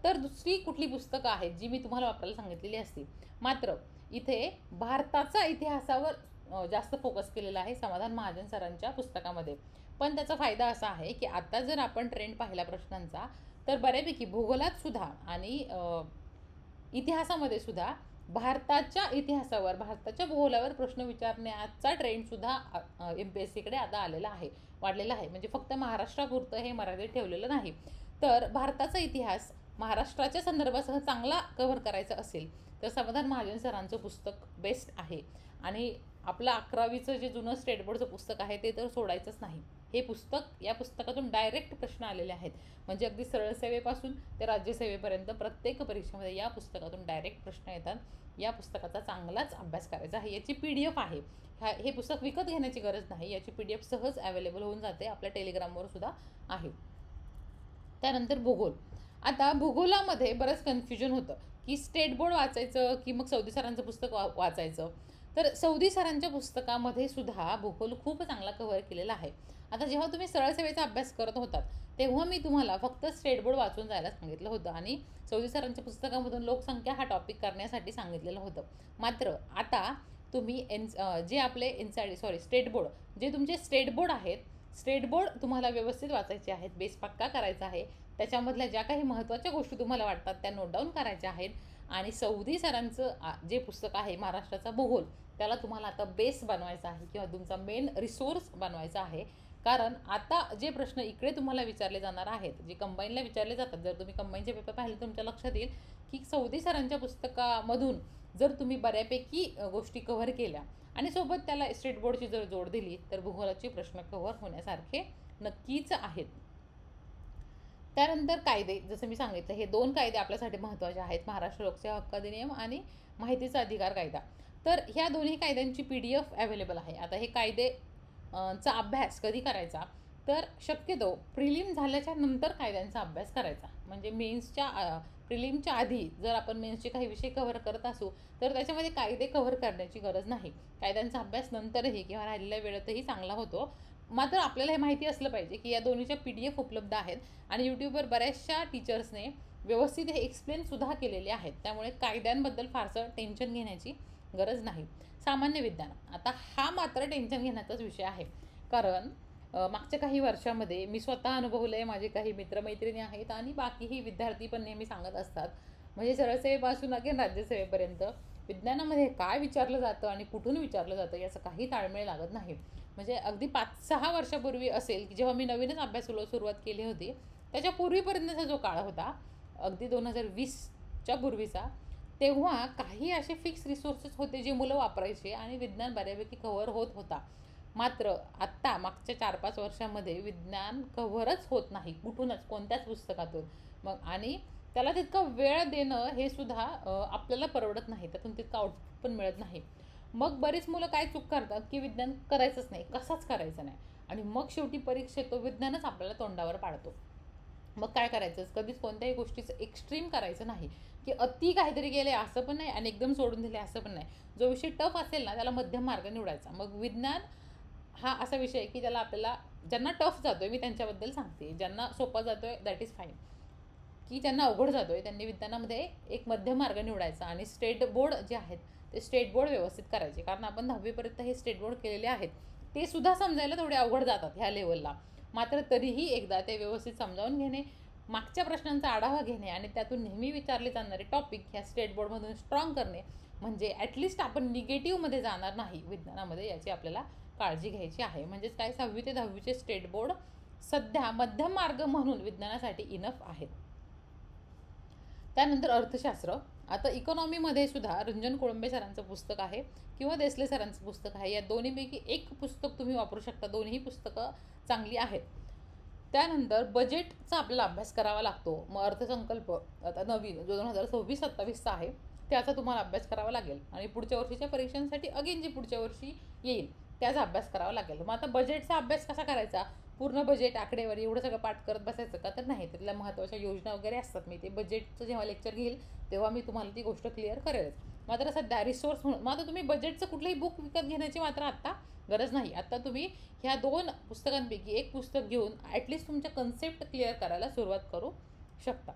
तर दुसरी कुठली पुस्तकं आहेत जी मी तुम्हाला वापरायला सांगितलेली असती. मात्र इथे भारताचा इतिहासावर जास्त फोकस केलेला आहे समाधान महाजन सरांच्या पुस्तकामध्ये. पण त्याचा फायदा असा आहे की आता जर आपण ट्रेंड पाहिला प्रश्नांचा तर बऱ्यापैकी भूगोलात सुद्धा आणि इतिहासामध्ये सुद्धा भारताच्या इतिहासावर, भारताच्या भूगोलावर प्रश्न विचारण्याचा ट्रेंडसुद्धा MPSCकडे आता आलेला आहे, वाढलेला आहे. म्हणजे फक्त महाराष्ट्रापुरतं हे मर्यादित ठेवलेलं नाही. तर भारताचा इतिहास महाराष्ट्राच्या संदर्भासह चांगला कव्हर करायचा असेल तर समाधान महाजन सरांचं पुस्तक बेस्ट आहे. आणि आपलं 11वीचं जे जुनं स्टेट बोर्डचं पुस्तक आहे ते तर सोडायचंच नाही. हे पुस्तक, या पुस्तकातून डायरेक्ट प्रश्न आलेले आहेत. म्हणजे अगदी सरळ सेवेपासून ते राज्यसेवेपर्यंत प्रत्येक परीक्षेमध्ये या पुस्तकातून डायरेक्ट प्रश्न येतात. या पुस्तकाचा चांगलाच अभ्यास करायचा आहे. याची PDF आहे. हे पुस्तक विकत घेण्याची गरज नाही. याची PDF सहज अवेलेबल होऊन जाते. आपल्या टेलिग्रामवर सुद्धा आहे. त्यानंतर भूगोल. आता भूगोलामध्ये बरंच कन्फ्युजन होतं की स्टेट बोर्ड वाचायचं की मग सौदी सरांचं पुस्तक वाचायचं. तर सौदी सरांच्या पुस्तकामध्ये सुद्धा भूगोल खूप चांगला कव्हर केलेला आहे. आता जेव्हा तुम्ही सरळ सेवेचा अभ्यास करत होतात तेव्हा मी तुम्हाला फक्त स्टेट बोर्ड वाचून जायला सांगितलं होतं आणि सौदी सरांच्या पुस्तकामधून लोकसंख्या हा टॉपिक करण्यासाठी सांगितलेलं होतं. मात्र आता तुम्ही जे आपले स्टेट बोर्ड, जे तुमचे स्टेट बोर्ड आहेत, स्टेट बोर्ड तुम्हाला व्यवस्थित वाचायचे आहेत. बेस पक्का करायचा आहे. त्याच्यामधल्या ज्या काही महत्त्वाच्या गोष्टी तुम्हाला वाटतात त्या नोट डाऊन करायच्या आहेत. आणि सौदी सरांचं जे पुस्तक आहे महाराष्ट्राचा भूगोल, त्याला तुम्हाला आता बेस बनवायचा आहे किंवा तुमचा मेन रिसोर्स बनवायचा आहे. कारण आता जे प्रश्न इकडे तुम्हाला विचारले जाणार आहेत, जे कंबाईनला विचारले जातात, जर तुम्ही कंबाईनचे पेपर पाहिले तर तुमच्या लक्षात येईल की सौदी सरांच्या पुस्तकामधून जर तुम्ही बऱ्यापैकी गोष्टी कव्हर केल्या आणि सोबत त्याला स्टेट बोर्डची जर जोड दिली तर भूगोलाचे प्रश्न कव्हर होण्यासारखे नक्कीच आहेत. त्यानंतर कायदे, जसं मी सांगितलं हे 2 कायदे आपल्यासाठी महत्त्वाचे आहेत, महाराष्ट्र लोकसेवा हक्क अधिनियम आणि माहितीचा अधिकार कायदा. तर ह्या दोन्ही कायद्यांची PDF अवेलेबल आहे. आता हे कायदे चा अभ्यास कधी करायचा तर शक्यतो प्रिलिम झाल्याच्या नंतर कायद्यांचा अभ्यास करायचा. म्हणजे प्रिलिमच्या आधी जर आपण मेन्सचे काही विषय कव्हर करत असू तर त्याच्यामध्ये कायदे कव्हर करण्याची गरज नाही. कायद्यांचा अभ्यास नंतरही किंवा राहिलेल्या वेळेतही चांगला होतो. मात्र आपल्याला हे माहिती असलं पाहिजे की या दोन्हीच्या PDF उपलब्ध आहेत आणि यूट्यूबवर बऱ्याचशा टीचर्सने व्यवस्थित हे एक्सप्लेनसुद्धा केलेले आहेत. त्यामुळे कायद्यांबद्दल फारसं टेन्शन घेण्याची गरज नाही. सामान्य विज्ञान, आता हा मात्र टेन्शन घेण्याचाच विषय आहे. कारण मागच्या काही वर्षामध्ये मी स्वतः अनुभवलं आहे, माझे काही मित्रमैत्रिणी आहेत आणि बाकीही विद्यार्थी पण नेहमी सांगत असतात. म्हणजे सरळसेवेपासून अगेन राज्यसेवेपर्यंत विज्ञानामध्ये काय विचारलं जातं आणि कुठून विचारलं जातं याचं काही ताळमेळ लागत नाही. म्हणजे अगदी 5-6 वर्षापूर्वी असेल की जेव्हा मी नवीनच अभ्यासाला सुरुवात केली होती, त्याच्या पूर्वीपर्यंतचा जो काळ होता, अगदी 2020च्या पूर्वीचा, तेव्हा काही असे फिक्स रिसोर्सेस होते जे मुलं वापरायचे आणि विज्ञान बऱ्यापैकी कव्हर होत होता. मात्र आत्ता मागच्या 4-5 वर्षामध्ये विज्ञान कव्हरच होत नाही कुठूनच, कोणत्याच पुस्तकातून. मग आणि त्याला तितका वेळ देणं हे सुद्धा आपल्याला परवडत नाही, त्यातून तितका आउटपुट पण मिळत नाही. मग बरीच मुलं काय चूक करतात की विज्ञान करायचंच नाही, कसाच करायचं नाही, आणि मग शेवटी परीक्षेत तो विज्ञानच आपल्याला तोंडावर पाडतो. मग काय करायचं, कधीच कोणत्याही गोष्टीचं एक्स्ट्रीम करायचं नाही की अति काहीतरी गेले असं पण नाही आणि एकदम सोडून दिले असं पण नाही. जो विषय टफ असेल ना त्याला मध्यम मार्ग निवडायचा. मग विज्ञान हा असा विषय आहे की त्याला आपल्याला, ज्यांना टफ जातोय मी त्यांच्याबद्दल सांगते, ज्यांना सोपा जातोय दॅट इज फाईन, की ज्यांना अवघड जातोय त्यांनी विज्ञानामध्ये एक मध्यम मार्ग निवडायचा आणि स्टेट बोर्ड जे आहेत ते स्टेट बोर्ड व्यवस्थित करायचे, कारण आपण 10वीपर्यंत हे स्टेट बोर्ड केलेले आहेत, ते सुद्धा समजायला थोडे अवघड जातात ह्या लेवलला. मात्र तरीही एकदा ते व्यवस्थित समजावून घेणे, मागच्या प्रश्नांचा आढावा घेणे आणि त्यातून नेहमी विचारले जाणारे टॉपिक ह्या स्टेट बोर्डमधून स्ट्रॉंग करणे, म्हणजे ॲटलिस्ट आपण निगेटिव्हमध्ये जाणार नाही विज्ञानामध्ये, याची आपल्याला काळजी घ्यायची आहे. म्हणजेच काय, 6वी ते 10वीचे स्टेट बोर्ड सध्या मध्यम मार्ग म्हणून विज्ञानासाठी इनफ आहेत. त्यानंतर अर्थशास्त्र. आता इकॉनॉमीमध्ये सुद्धा रंजन कोळंबे सरांचं पुस्तक आहे किंवा देसले सरांचं पुस्तक आहे, या दोन्हीपैकी एक पुस्तक तुम्ही वापरू शकता, दोन्ही पुस्तकं चांगली आहेत. त्यानंतर बजेटचा आपल्याला अभ्यास करावा लागतो. मग अर्थसंकल्प आता नवीन जो 2026-27चा आहे त्याचा तुम्हाला अभ्यास करावा लागेल आणि पुढच्या वर्षीच्या परीक्षांसाठी अगेन जी पुढच्या वर्षी येईल त्याचा अभ्यास करावा लागेल. मग आता बजेटचा अभ्यास कसा करायचा, पूर्ण बजेट आकडेवारी एवढं सगळं पाठ करत बसायचं का, तर नाही, त्यातल्या महत्त्वाच्या योजना वगैरे असतात. मी ते बजेटचं जेव्हा लेक्चर घेईल तेव्हा मी तुम्हाला ती गोष्ट क्लिअर करेलच. मात्र सध्या रिसोर्स म्हणून मग आता तुम्ही बजेटचं कुठलंही बुक विकत घेण्याची मात्र आत्ता गरज नाही. आत्ता तुम्ही ह्या 2 पुस्तकांपैकी एक पुस्तक घेऊन ॲटलिस्ट तुमच्या कन्सेप्ट क्लिअर करायला सुरुवात करू शकता.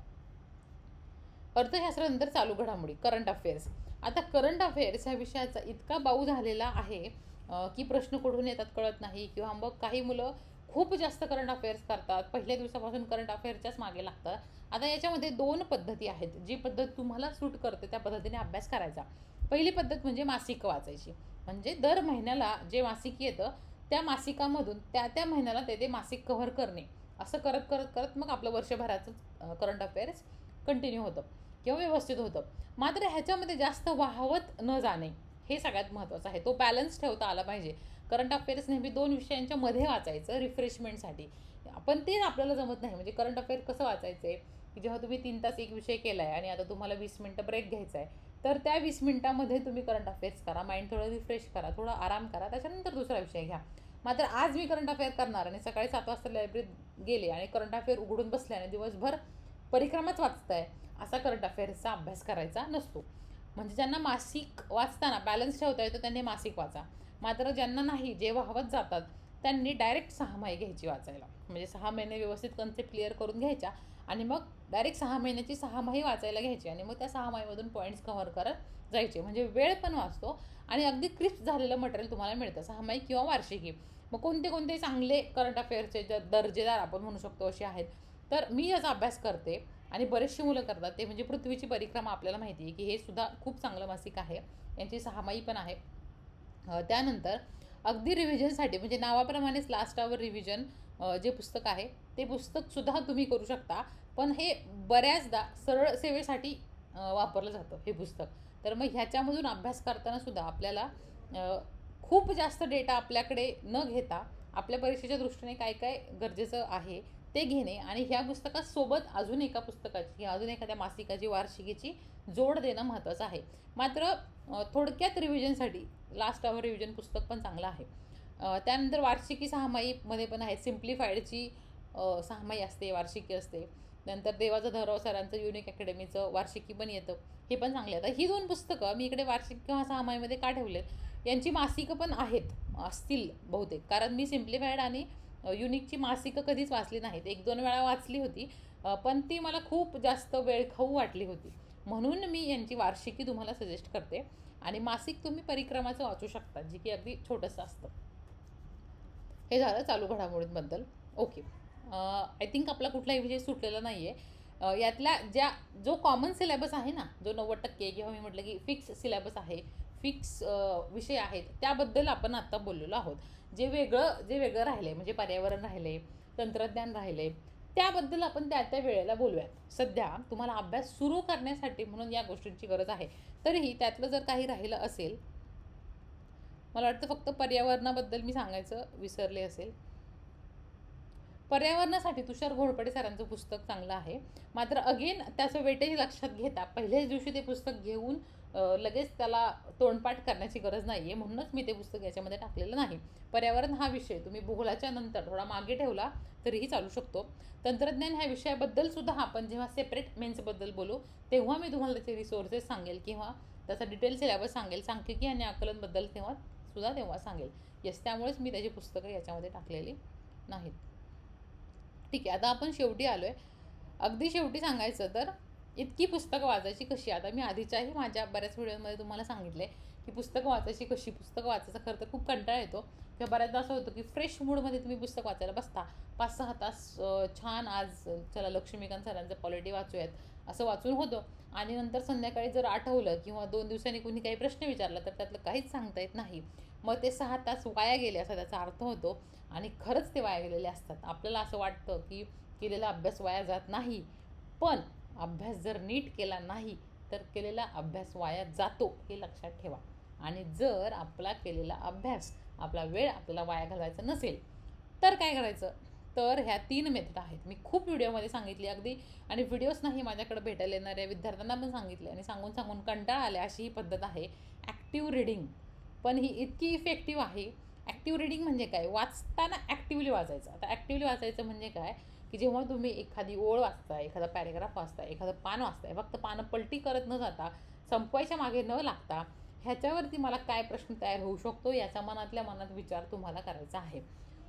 अर्थशास्त्रानंतर चालू घडामोडी, करंट अफेअर्स. आता करंट अफेअर्स ह्या विषयाचा इतका बाऊ झालेला आहे की प्रश्न कुठून येतात कळत नाही, किंवा मग काही मुलं खूप जास्त करंट अफेअर्स करतात, पहिल्या दिवसापासून करंट अफेअर्सच्याच मागे लागतात. आता याच्यामध्ये 2 पद्धती आहेत, जी पद्धत तुम्हाला सूट करते त्या पद्धतीने अभ्यास करायचा. पहिली पद्धत म्हणजे मासिकं वाचायची, म्हणजे दर महिन्याला जे मासिक येतं त्या मासिकामधून त्या महिन्याला ते मासिक कव्हर करणे, असं करत करत करत मग आपलं वर्षभराचं करंट अफेअर्स कंटिन्यू होतं किंवा व्यवस्थित होतं. मात्र ह्याच्यामध्ये जास्त वाहवत न जाणे हे सगळ्यात महत्त्वाचं आहे. तो बॅलन्स ठेवता आला पाहिजे. करंट अफेअर्स नेहमी 2 विषयांच्या मध्ये वाचायचं रिफ्रेशमेंटसाठी, पण ते आपल्याला जमत नाही. म्हणजे करंट अफेअर कसं वाचायचं आहे की जेव्हा तुम्ही 3 तास एक विषय केला आहे आणि आता तुम्हाला 20 मिनटं ब्रेक घ्यायचा आहे, तर त्या 20 मिनटामध्ये तुम्ही करंट अफेअर्स करा, माइंड थोडं रिफ्रेश करा, थोडा आराम करा, त्याच्यानंतर दुसरा विषय घ्या. मात्र आज मी करंट अफेअर करणार आणि सकाळी 7 वाजता लायब्ररीत गेले आणि करंट अफेअर उघडून बसले आणि दिवसभर परिक्रमाच वाचताय, असा करंट अफेअर्सचा अभ्यास करायचा नसतो. म्हणजे ज्यांना मासिक वाचताना बॅलन्स ठेवता येतो त्यांनी मासिक वाचा. मात्र ज्यांना नाही, जे वाहवत जातात, त्यांनी डायरेक्ट 6 माही घ्यायची वाचायला. म्हणजे 6 महिने व्यवस्थित कन्सेप्ट क्लिअर करून घ्यायच्या आणि मग डायरेक्ट 6 महिन्याची 6 माही वाचायला घ्यायची आणि मग त्या 6 माहीमधून पॉईंट्स कव्हर करत जायचे. म्हणजे वेळ पण वाचतो आणि अगदी क्रिस्प झालेलं मटेरियल तुम्हाला मिळतं. 6 माही किंवा वार्षिकी. मग कोणते कोणते चांगले करंट अफेअर्सचे दर्जेदार आपण म्हणू शकतो असे आहेत, तर मी याचा अभ्यास करते आणि बरेचशी मुलं करतात. ते म्हणजे पृथ्वीची परिक्रमा, आपल्याला माहिती आहे की हे सुद्धा खूप चांगलं मासिक आहे, यांची 6 माही पण आहे. त्यानंतर अगदी रिव्हिजनसाठी, म्हणजे नावाप्रमाणेच लास्ट आवर रिव्हिजन जे पुस्तक आहे ते पुस्तकसुद्धा तुम्ही करू शकता, पण हे बऱ्याचदा सरळ सेवेसाठी वापरलं जातं हे पुस्तक. तर मग ह्याच्यामधून अभ्यास करताना सुद्धा आपल्याला खूप जास्त डेटा आपल्याकडे न घेता आपल्या परीक्षेच्या दृष्टीने काय काय गरजेचं आहे ते घेणे आणि ह्या पुस्तकासोबत अजून एका पुस्तकाची किंवा अजून एखाद्या मासिकाची वार्षिकीची जोड देणं महत्त्वाचं आहे. मात्र थोडक्यात रिव्हिजनसाठी लास्ट आवर रिव्हिजन पुस्तक पण चांगलं आहे. त्यानंतर वार्षिकी 6 माहीमध्ये पण आहे. सिम्प्लिफाईडची 6 माही असते, वार्षिकी असते. नंतर देवाचा धराव सरांचं युनिक अकॅडमीचं वार्षिकी पण येतं, हे पण चांगले. आता ही 2 पुस्तकं मी इकडे वार्षिक किंवा 6 माहीमध्ये का ठेवलेत, यांची मासिकं पण असतील बहुतेक, कारण मी सिम्प्लिफाईड आणि युनिकची मासिकं कधीच वाचली नाहीत. 1-2 वेळा वाचली होती, पण ती मला खूप जास्त वेळखाऊ वाटली होती, म्हणून मी यांची वार्षिकी तुम्हाला सजेस्ट करते. आणि मासिक तुम्ही परिक्रमाचं वाचू शकता, जे की अगदी छोटंसं असतं. हे झालं चालू घडामोडींबद्दल. ओके, आय थिंक आपला कुठलाही विषय सुटलेला नाही आहे. यातल्या जो कॉमन सिलेबस आहे ना, जो 90% किंवा मी म्हटलं की फिक्स सिलेबस आहे, फिक्स विषय आहेत, त्याबद्दल आपण आत्ता बोललेलो आहोत. जे वेगळं राहिले, म्हणजे पर्यावरण राहिले, तंत्रज्ञान राहिले, त्याबद्दल आपण त्या वेळेला बोलूयात. सध्या तुम्हाला अभ्यास सुरू करण्यासाठी म्हणून या गोष्टींची गरज आहे. तरीही त्यातलं जर काही राहिलं असेल, मला वाटतं फक्त पर्यावरणाबद्दल मी सांगायचं विसरले असेल. पर्यावरणासाठी तुषार घोरपडे सरांचं पुस्तक चांगलं आहे. मात्र अगेन त्याचं वेटेज लक्षात घेता पहिल्याच दिवशी ते पुस्तक घेऊन लगेच त्याला तोंडपाठ करण्याची गरज नाही आहे, म्हणूनच मी ते पुस्तक याच्यामध्ये टाकलेलं नाही. पर्यावरण हा विषय तुम्ही भूगोलाच्या नंतर थोडा मागे ठेवला तरीही चालू शकतो. तंत्रज्ञान ह्या विषयाबद्दल सुद्धा आपण जेव्हा सेपरेट मेन्सबद्दल बोलू तेव्हा मी तुम्हाला त्याचे रिसोर्सेस सांगेल किंवा त्याचा डिटेल सिलेबस सांगेल, सांख्यिकी आणि आकलनबद्दल तेव्हा सुद्धा तेव्हा सांगेल. येस, त्यामुळेच मी त्याची पुस्तकं याच्यामध्ये टाकलेली नाहीत. ठीक आहे, आता आपण शेवटी आलो आहे. अगदी शेवटी सांगायचं तर इतकी पुस्तकं वाचायची कशी. आता मी आधीच्याही माझ्या बऱ्याच व्हिडिओमध्ये तुम्हाला सांगितले की पुस्तकं वाचायची कशी. पुस्तकं वाचायचा खरं तर खूप कंटाळा येतो किंवा बऱ्याचदा असं होतं की फ्रेश मूडमध्ये तुम्ही पुस्तक वाचायला बसता, 5-6 तास छान आज चला लक्ष्मीकांत सरांचं पॉलिटी वाचूयात असं वाचून होतं, आणि नंतर संध्याकाळी जर आठवलं किंवा 2 दिवसांनी कोणी काही प्रश्न विचारला तर त्यातलं काहीच सांगता येत नाही. मग ते 6 तास वाया गेले असा त्याचा अर्थ होतो, आणि खरंच ते वाया गेलेले असतात. आपल्याला असं वाटतं की केलेला अभ्यास वाया जात नाही, पण अभ्यास जर नीट केला नाही तर केलेला अभ्यास वाया जातो, हे लक्षात ठेवा. आणि जर आपला केलेला अभ्यास, आपला वेळ आपल्याला वाया घालवायचा नसेल तर काय करायचं, तर ह्या 3 मेथड आहेत. मी खूप व्हिडिओमध्ये सांगितली अगदी, आणि व्हिडिओज नाही माझ्याकडे भेटायला येणाऱ्या विद्यार्थ्यांना पण सांगितले, आणि सांगून सांगून कंटाळा आले अशी ही पद्धत आहे ॲक्टिव्ह रीडिंग. पण ही इतकी इफेक्टिव्ह आहे. ॲक्टिव्ह रीडिंग म्हणजे काय, वाचताना ॲक्टिव्हली वाचायचं. आता ॲक्टिव्हली वाचायचं म्हणजे काय, की जेव्हा तुम्ही एखादी ओळ वाचताय, एखादा पॅरेग्राफ वाचताय, एखादं पान वाचताय, फक्त पानं पलटी करत न जाता, संपवायच्या मागे न लागता, ह्याच्यावरती मला काय प्रश्न तयार होऊ शकतो याचा मनातल्या मनात विचार तुम्हाला करायचा आहे.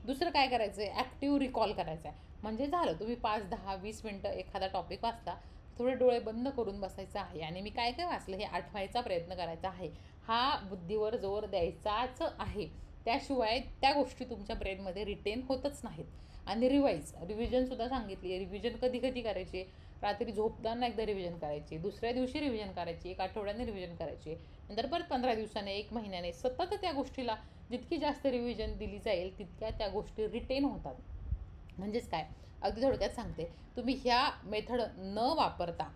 दुसरं काय करायचं आहे, ॲक्टिव्ह रिकॉल करायचं आहे. म्हणजे झालं, तुम्ही 5, 10, 20 मिनटं एखादा टॉपिक वाचता, थोडे डोळे बंद करून बसायचं आहे आणि मी काय काय वाचलं हे आठवायचा प्रयत्न करायचा आहे. हा बुद्धीवर जोर द्यायचाच आहे. त्याशिवाय त्या गोष्टी तुमच्या ब्रेनमध्ये रिटेन होतच नाहीत. आणि रिव्हिजनसुद्धा सांगितली आहे. रिव्हिजन कधी कधी करायची, रात्री झोपताना एकदा रिव्हिजन करायची, दुसऱ्या दिवशी रिव्हिजन करायची, 1 आठवड्याने रिव्हिजन करायची, नंतर परत 15 दिवसाने, 1 महिन्याने, सतत त्या गोष्टीला जितकी जास्त रिव्हिजन दिली जाईल तितक्या त्या गोष्टी रिटेन होतात. म्हणजेच काय, अगदी थोडक्यात सांगते, तुम्ही ह्या मेथड न वापरता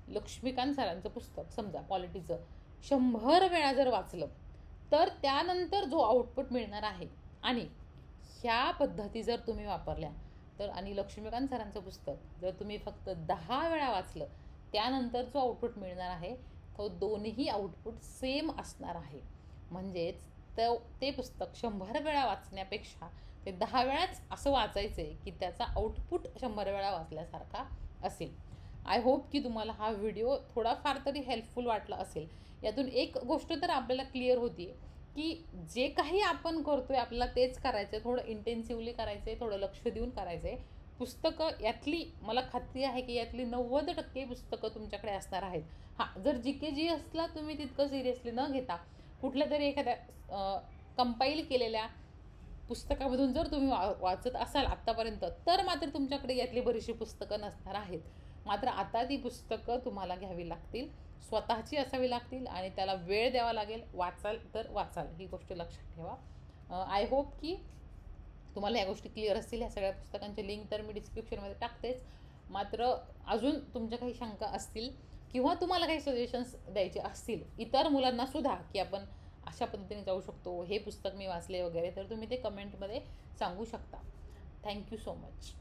लक्ष्मीकांत सरांचं पुस्तक समजा पॉलिटीचं 100 वेळा जर वाचलं तर त्यानंतर जो आउटपुट मिळणार आहे, आणि ह्या पद्धती जर तुम्ही वापरल्या तर, आणि लक्ष्मीकांत सरांचं पुस्तक जर तुम्ही फक्त 10 वेळा वाचलं, त्यानंतर जो आउटपुट मिळणार आहे तो दोन्ही आउटपुट सेम असणार आहे. म्हणजेच ते पुस्तक 100 वेळा वाचण्यापेक्षा ते 10 वेळाच असं वाचायचं आहे की त्याचा आउटपुट 100 वेळा वाचल्यासारखा असेल. आय होप की तुम्हाला हा व्हिडिओ थोडाफार तरी हेल्पफुल वाटला असेल. यातून एक गोष्ट तर आपल्याला क्लिअर होती की जे काही आपण करतोय आपल्याला तेच करायचं आहे, थोडं इंटेन्सिव्हली करायचं आहे, थोडं लक्ष देऊन करायचं आहे. पुस्तकं यातली मला खात्री आहे की यातली 90% पुस्तकं तुमच्याकडे असणार आहेत. हां, जर GK-GSला तुम्ही तितकं सिरियसली न घेता कुठल्या तरी एखाद्या कंपाईल केलेल्या पुस्तकामधून जर तुम्ही वाचत असाल आत्तापर्यंत, तर मात्र तुमच्याकडे यातली बरीचशी पुस्तकं नसणार आहेत. मात्र आता ती पुस्तकं तुम्हाला घ्यावी लागतील, स्वतःची असावी लागतील, आणि त्याला वेळ द्यावा लागेल. वाचाल तर वाचाल, ही गोष्ट लक्षात ठेवा. आय होप की तुम्हाला या गोष्टी क्लिअर असतील. ह्या सगळ्या पुस्तकांचे लिंक तर मी डिस्क्रिप्शनमध्ये टाकतेच. मात्र अजून तुमच्या काही शंका असतील किंवा तुम्हाला काही सजेशन्स द्यायचे असतील इतर मुलांना सुद्धा, की आपण अशा पद्धतीने जाऊ शकतो, हे पुस्तक मी वाचले वगैरे, तर तुम्ही ते कमेंटमध्ये सांगू शकता. Thank you so much.